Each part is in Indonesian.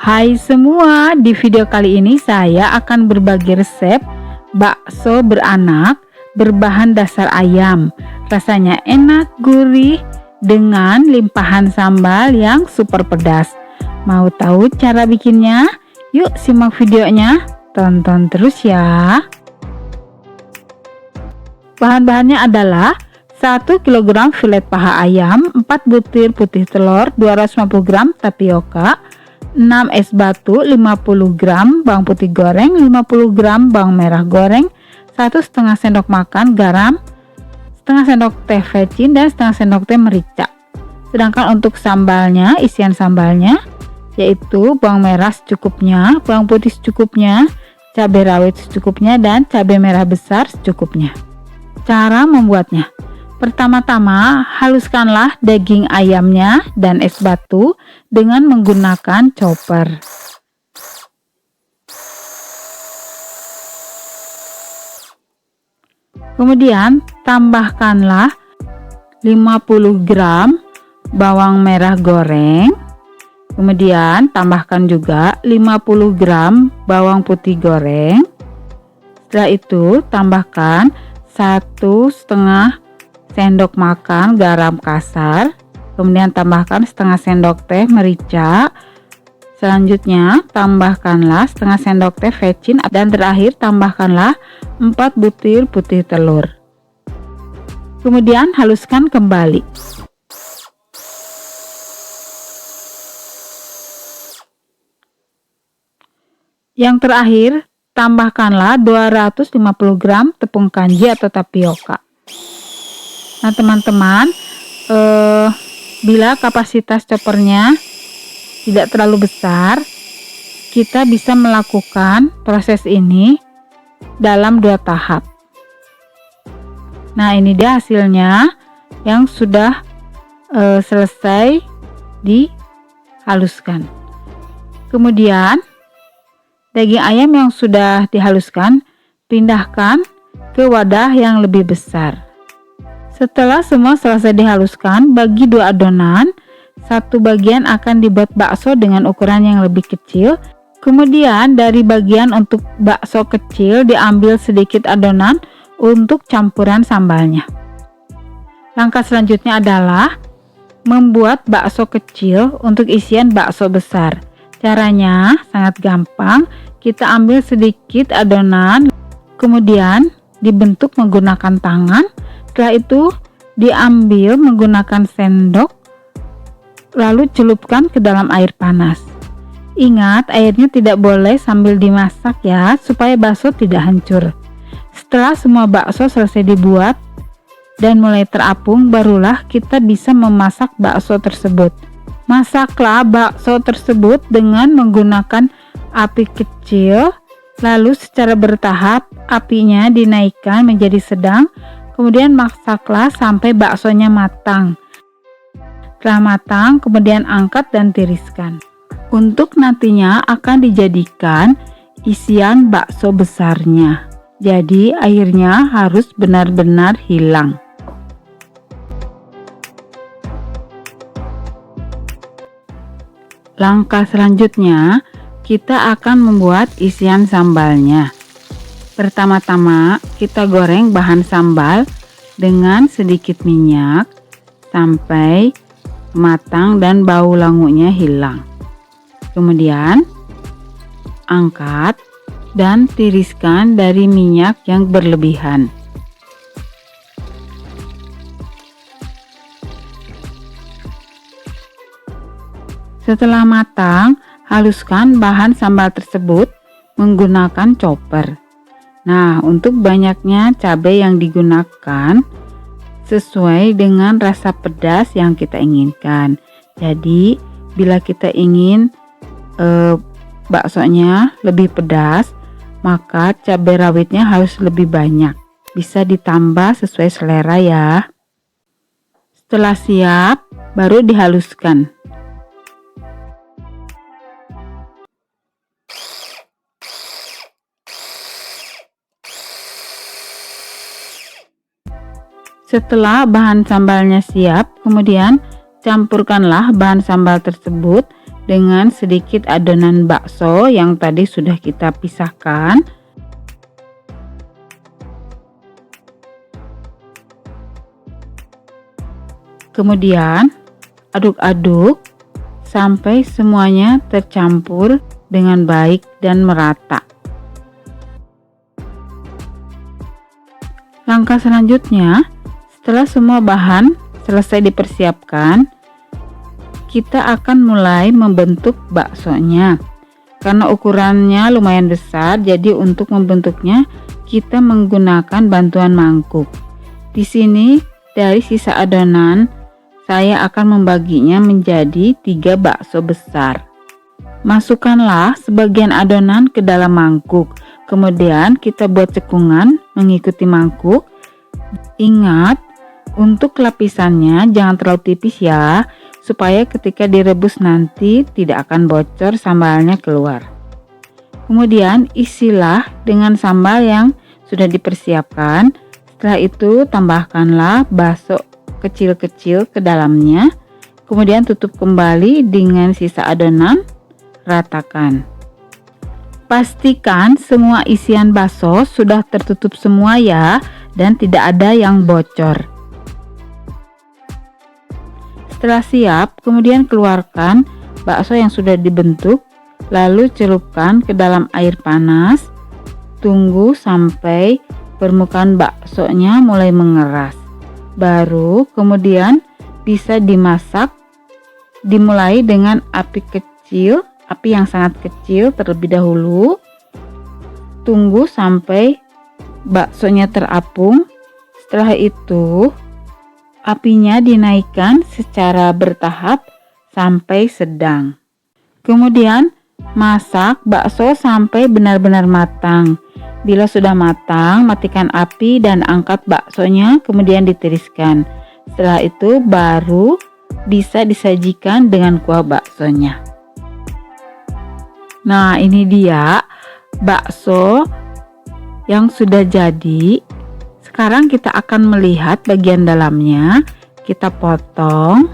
Hai semua, di video kali ini saya akan berbagi resep bakso beranak berbahan dasar ayam. Rasanya enak, gurih, dengan limpahan sambal yang super pedas. Mau tahu cara bikinnya? Yuk simak videonya, tonton terus ya. Bahan-bahannya adalah 1 kg filet paha ayam, 4 butir putih telur, 250 gram tapioka, 6 es batu, 50 gram bawang putih goreng, 50 gram bawang merah goreng, 1,5 sendok makan garam, setengah sendok teh vicin, dan setengah sendok teh merica. Sedangkan untuk sambalnya, isian sambalnya yaitu bawang merah secukupnya, bawang putih secukupnya, cabai rawit secukupnya, dan cabai merah besar secukupnya. Cara membuatnya: pertama-tama, haluskanlah daging ayamnya dan es batu dengan menggunakan chopper. Kemudian, tambahkanlah 50 gram bawang merah goreng. Kemudian, tambahkan juga 50 gram bawang putih goreng. Setelah itu, tambahkan 1,5 sendok makan garam kasar, kemudian tambahkan setengah sendok teh merica, selanjutnya tambahkanlah setengah sendok teh vicin, dan terakhir tambahkanlah 4 butir putih telur. Kemudian haluskan kembali. Yang terakhir, tambahkanlah 250 gram tepung kanji atau tapioka. Nah teman-teman, bila kapasitas choppernya tidak terlalu besar, kita bisa melakukan proses ini dalam 2 tahap. Nah ini dia hasilnya yang sudah selesai dihaluskan. Kemudian daging ayam yang sudah dihaluskan pindahkan ke wadah yang lebih besar. Setelah semua selesai dihaluskan, bagi 2 adonan. Satu bagian akan dibuat bakso dengan ukuran yang lebih kecil. Kemudian dari bagian untuk bakso kecil diambil sedikit adonan untuk campuran sambalnya. Langkah selanjutnya adalah membuat bakso kecil untuk isian bakso besar. Caranya sangat gampang. Kita ambil sedikit adonan, kemudian dibentuk menggunakan tangan. Setelah itu diambil menggunakan sendok, lalu celupkan ke dalam air panas. Ingat, airnya tidak boleh sambil dimasak ya, supaya bakso tidak hancur. Setelah semua bakso selesai dibuat dan mulai terapung, barulah kita bisa memasak bakso tersebut. Masaklah bakso tersebut dengan menggunakan api kecil, lalu secara bertahap apinya dinaikkan menjadi sedang. Kemudian masaklah sampai baksonya matang. Setelah matang, kemudian angkat dan tiriskan. Untuk nantinya akan dijadikan isian bakso besarnya. Jadi airnya harus benar-benar hilang. Langkah selanjutnya, kita akan membuat isian sambalnya. Pertama-tama, kita goreng bahan sambal dengan sedikit minyak sampai matang dan bau langunya hilang. Kemudian, angkat dan tiriskan dari minyak yang berlebihan. Setelah matang, haluskan bahan sambal tersebut menggunakan chopper. Nah, untuk banyaknya cabai yang digunakan sesuai dengan rasa pedas yang kita inginkan. Jadi, bila kita ingin baksonya lebih pedas, maka cabai rawitnya harus lebih banyak. Bisa ditambah sesuai selera ya. Setelah siap, baru dihaluskan. Setelah bahan sambalnya siap, kemudian campurkanlah bahan sambal tersebut dengan sedikit adonan bakso yang tadi sudah kita pisahkan. Kemudian aduk-aduk sampai semuanya tercampur dengan baik dan merata. Langkah selanjutnya, setelah semua bahan selesai dipersiapkan, kita akan mulai membentuk baksonya. Karena ukurannya lumayan besar, jadi untuk membentuknya kita menggunakan bantuan mangkuk. Di sini dari sisa adonan saya akan membaginya menjadi 3 bakso besar. Masukkanlah sebagian adonan ke dalam mangkuk. Kemudian kita buat cekungan mengikuti mangkuk. Ingat, untuk lapisannya jangan terlalu tipis ya, supaya ketika direbus nanti tidak akan bocor sambalnya keluar. Kemudian isilah dengan sambal yang sudah dipersiapkan. Setelah itu tambahkanlah bakso kecil-kecil ke dalamnya. Kemudian tutup kembali dengan sisa adonan, ratakan. Pastikan semua isian bakso sudah tertutup semua ya, dan tidak ada yang bocor. Setelah siap, kemudian keluarkan bakso yang sudah dibentuk, lalu celupkan ke dalam air panas. Tunggu sampai permukaan baksonya mulai mengeras. Baru kemudian bisa dimasak. Dimulai dengan api yang sangat kecil terlebih dahulu. Tunggu sampai baksonya terapung. Setelah itu apinya dinaikkan secara bertahap sampai sedang. Kemudian masak bakso sampai benar-benar matang. Bila sudah matang, matikan api dan angkat baksonya, kemudian ditiriskan. Setelah itu baru bisa disajikan dengan kuah baksonya. Nah, ini dia bakso yang sudah jadi. Sekarang kita akan melihat bagian dalamnya. Kita potong.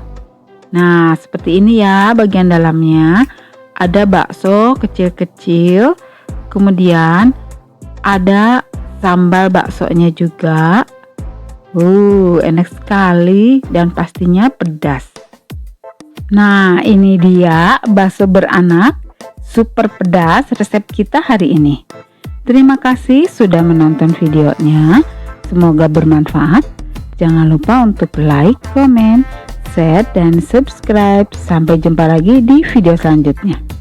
Nah, seperti ini ya bagian dalamnya. Ada bakso kecil-kecil. Kemudian ada sambal baksonya juga. Enak sekali dan pastinya pedas. Nah, ini dia bakso beranak super pedas resep kita hari ini. Terima kasih sudah menonton videonya. Semoga bermanfaat. Jangan lupa untuk like, komen, share, dan subscribe. Sampai jumpa lagi di video selanjutnya.